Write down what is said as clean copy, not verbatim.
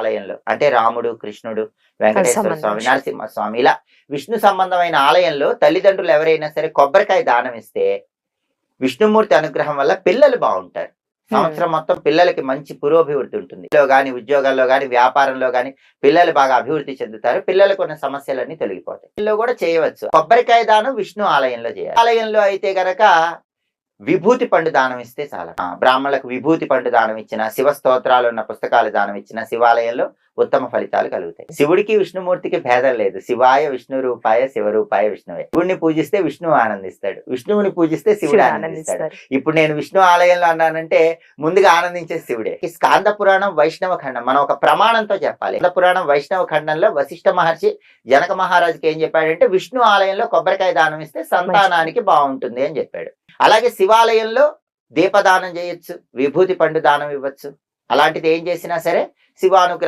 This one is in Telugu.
ఆలయంలో అంటే రాముడు, కృష్ణుడు, వెంకటేశ్వర స్వామి, సంబంధించి. నరసింహస్వామి ఇలా విష్ణు సంబంధమైన ఆలయంలో తల్లిదండ్రులు ఎవరైనా సరే కొబ్బరికాయ దానం ఇస్తే విష్ణుమూర్తి అనుగ్రహం వల్ల పిల్లలు బాగుంటారు. సంవత్సరం మొత్తం పిల్లలకి మంచి పురోభివృద్ధి ఉంటుంది. గాని ఉద్యోగాల్లో గాని వ్యాపారంలో గాని పిల్లలు బాగా అభివృద్ధి చెందుతారు. పిల్లలకు ఉన్న సమస్యలన్నీ తొలగిపోతాయి. పిల్లలు కూడా చేయవచ్చు. కొబ్బరికాయ దానం విష్ణు ఆలయంలో చేయాలి. ఆలయంలో అయితే గనక విభూతి పండు దానం ఇస్తే చాలా. బ్రాహ్మణులకు విభూతి పండు దానం ఇచ్చిన, శివ స్తోత్రాలు ఉన్న పుస్తకాలు దానం ఇచ్చిన శివాలయంలో ఉత్తమ ఫలితాలు కలుగుతాయి. శివుడికి విష్ణుమూర్తికి భేదం లేదు. శివాయ విష్ణు రూపాయ శివరూపాయ విష్ణువే. శివుడిని పూజిస్తే విష్ణువు ఆనందిస్తాడు, విష్ణువుని పూజిస్తే శివుడు ఆనందిస్తాడు. ఇప్పుడు నేను విష్ణు ఆలయంలో అన్నానంటే ముందుగా ఆనందించే శివుడే. ఈ స్కాంద పురాణం వైష్ణవ ఖండం మనం ఒక ప్రమాణంతో చెప్పాలి. స్కాంద పురాణం వైష్ణవ ఖండంలో వశిష్ఠ మహర్షి జనక మహారాజుకి ఏం చెప్పాడంటే విష్ణు ఆలయంలో కొబ్బరికాయ దానం ఇస్తే సంతానానికి బాగుంటుంది అని చెప్పాడు. అలాగే శివాలయంలో దీపదానం చేయొచ్చు, విభూతి పండు దానం ఇవ్వచ్చు. అలాంటిది ఏం చేసినా సరే శివానుగ్రహం